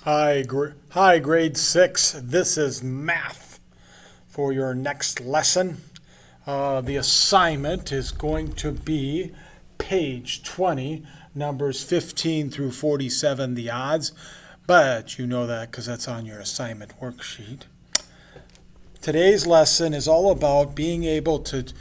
Hi, grade 6. This is math for your next lesson. The assignment is going to be page 20, numbers 15 through 47, the odds. But you know that because that's on your assignment worksheet. Today's lesson is all about being able to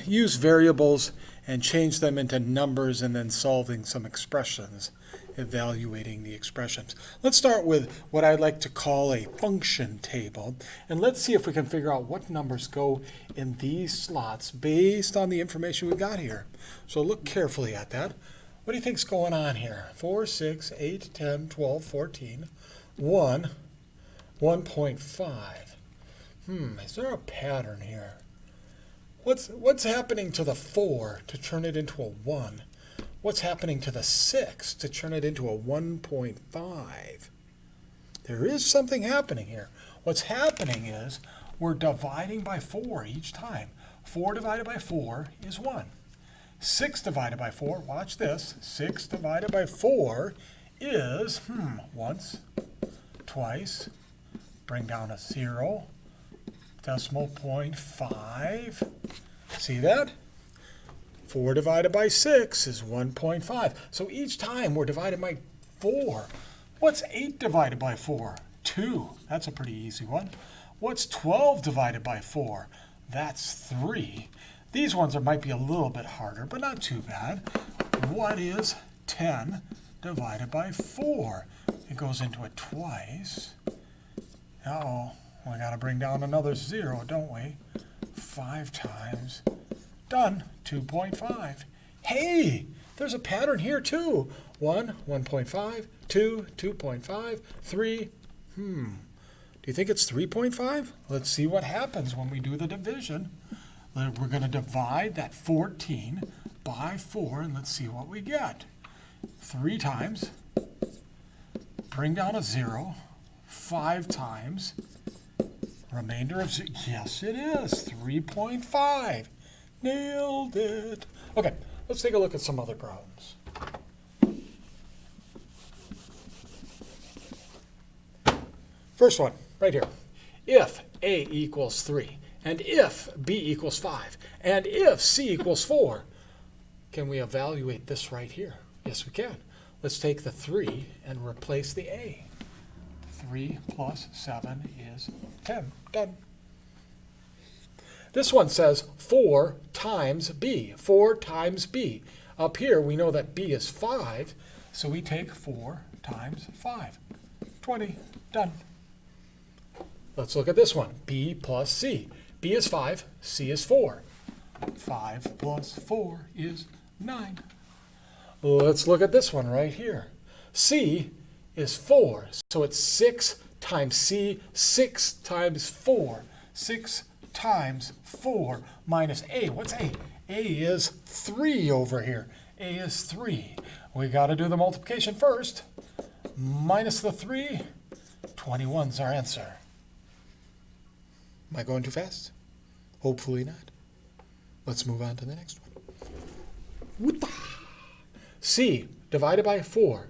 use variables and change them into numbers and then solving some expressions, evaluating the expressions. Let's start with what I'd like to call a function table, and let's see if we can figure out what numbers go in these slots based on the information we got here. So look carefully at that. What do you think's going on here? 4, 6, 8, 10, 12, 14, 1, 1.5. Is there a pattern here? What's happening to the 4 to turn it into a 1? What's happening to the 6 to turn it into a 1.5? There is something happening here. What's happening is we're dividing by 4 each time. 4 divided by 4 is 1. 6 divided by 4, watch this, 6 divided by 4 is, once, twice, bring down a 0, decimal point 5. See that? 4 divided by 6 is 1.5. So each time we're divided by 4. What's 8 divided by 4? 2. That's a pretty easy one. What's 12 divided by 4? That's 3. These ones might be a little bit harder, but not too bad. What is 10 divided by 4? It goes into it twice. Uh-oh. We got to bring down another 0, don't we? 5 times. Done. 2.5. Hey, there's a pattern here too. 1, 1.5, 2, 2.5, 3. Do you think it's 3.5? Let's see what happens when we do the division. We're going to divide that 14 by 4, and let's see what we get. 3 times. Bring down a 0. 5 times. Remainder of 0. Yes, it is. 3.5. Nailed it. Okay, let's take a look at some other problems. First one, right here. If A equals 3, and if B equals 5, and if C equals 4, can we evaluate this right here? Yes, we can. Let's take the 3 and replace the A. 3 plus 7 is 10. Done. This one says 4 times B. 4 times B. Up here, we know that B is 5, so we take 4 times 5. 20. Done. Let's look at this one. B plus C. B is 5. C is 4. 5 plus 4 is 9. Let's look at this one right here. C is 4, so it's 6 times C, 6 times 4. 6 times 4 minus A. What's A? A is 3 over here. A is 3. We got to do the multiplication first. Minus the 3, 21's our answer. Am I going too fast? Hopefully not. Let's move on to the next one. C divided by 4.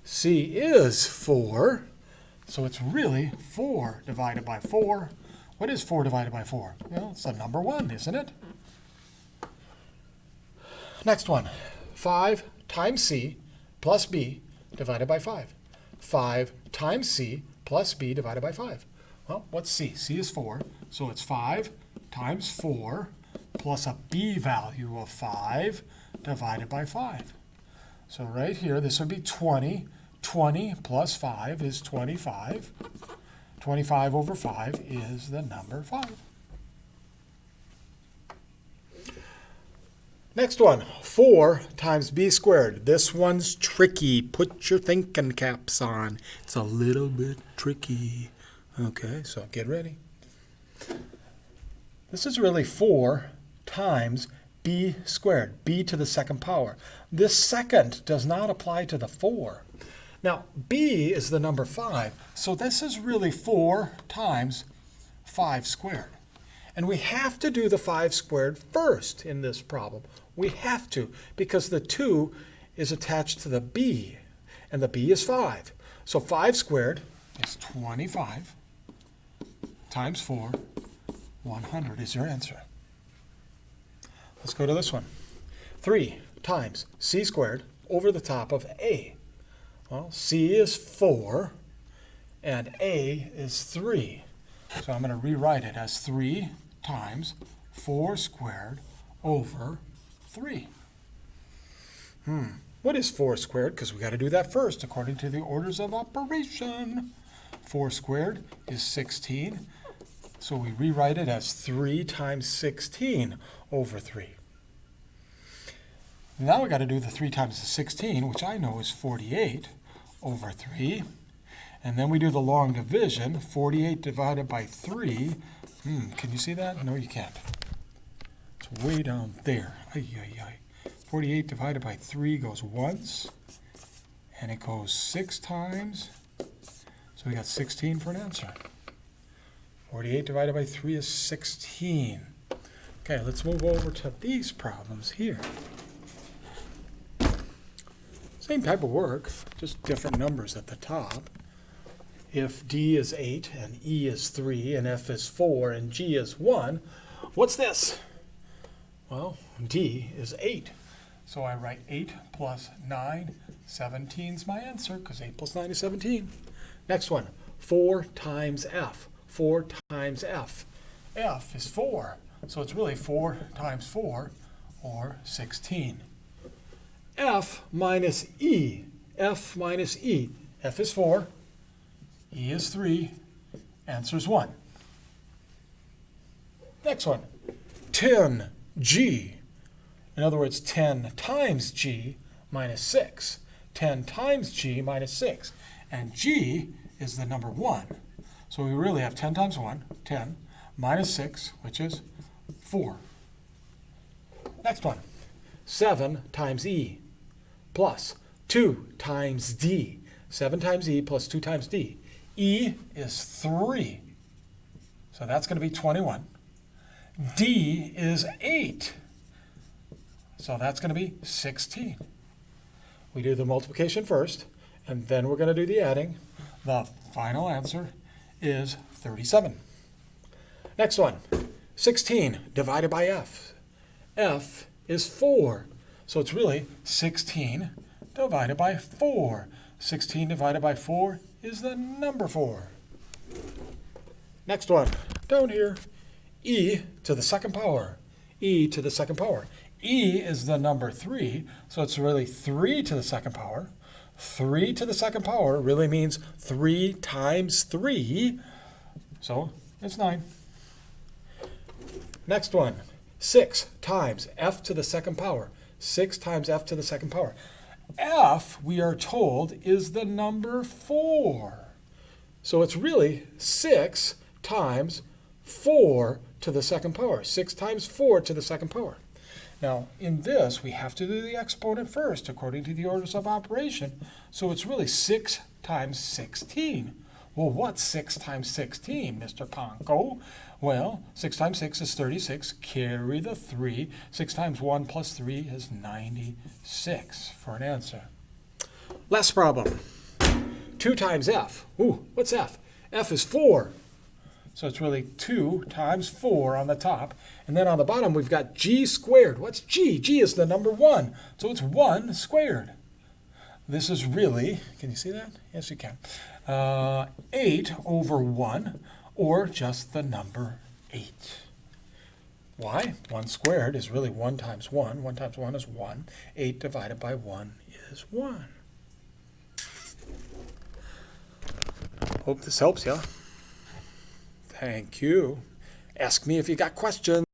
C is 4, so it's really 4 divided by 4. What is 4 divided by 4? Well, it's the number 1, isn't it? Next one. 5 times C plus B divided by 5. 5 times C plus B divided by 5. Well, what's C? C is 4, so it's 5 times 4 plus a B value of 5 divided by 5. So right here, this would be 20. 20 plus 5 is 25. 25 over 5 is the number 5. Next one, 4 times b squared. This one's tricky. Put your thinking caps on. It's a little bit tricky. Okay, so get ready. This is really 4 times b squared, b to the second power. This second does not apply to the 4. Now, b is the number 5, so this is really 4 times 5 squared. And we have to do the 5 squared first in this problem. We have to, because the 2 is attached to the b. and the b is 5. So 5 squared is 25 times 4, 100 is your answer. Let's go to this one. 3 times c squared over the top of a. Well, c is 4 and a is 3. So I'm going to rewrite it as 3 times 4 squared over 3. What is 4 squared? Because we got to do that first according to the orders of operation. 4 squared is 16. So we rewrite it as 3 times 16 over 3. Now we got to do the 3 times the 16, which I know is 48 over 3. And then we do the long division, 48 divided by 3. Can you see that? No, you can't. It's way down there. 48 divided by 3 goes once, and it goes 6 times. So we got 16 for an answer. 48 divided by 3 is 16. Okay, let's move over to these problems here. Same type of work, just different numbers at the top. If D is 8 and E is 3 and F is 4 and G is 1, what's this? Well, D is 8. So I write 8 plus 9, 17 is my answer because 8 plus 9 is 17. Next one, 4 times F. 4 times F. F is 4. So it's really 4 times 4 or 16. F minus E. F minus E. F is 4. E is 3. Answer is 1. Next one. 10G. In other words, 10 times G minus 6. 10 times G minus 6. And G is the number 1. So we really have 10 times 1, 10, minus 6, which is 4. Next one. 7 times E plus 2 times D. 7 times E plus 2 times D. E is 3. So that's going to be 21. D is 8. So that's going to be 16. We do the multiplication first, and then we're going to do the adding. The final answer is 37. Next one, 16 divided by F. F is 4. So it's really 16 divided by 4. 16 divided by 4 is the number 4. Next one, down here, e to the second power. E to the second power. E is the number 3, so it's really 3 to the second power. 3 to the second power really means 3 times 3, so it's 9. Next one, 6 times f to the second power. 6 times f to the second power. F, we are told, is the number 4. So it's really 6 times 4 to the second power. 6 times 4 to the second power. Now, in this, we have to do the exponent first, according to the orders of operation. So it's really 6 times 16. Well, what's 6 times 16, Mr. Ponko? Well, 6 times 6 is 36. Carry the 3. 6 times 1 plus 3 is 96 for an answer. Last problem. 2 times f. Ooh, what's f? F is 4. So it's really 2 times 4 on the top. And then on the bottom, we've got g squared. What's g? G is the number 1. So it's 1 squared. This is really, can you see that? Yes, you can. 8 over 1, or just the number 8. Why? 1 squared is really 1 times 1. 1 times 1 is 1. 8 divided by 1 is 1. Hope this helps you. Thank you. Ask me if you got questions.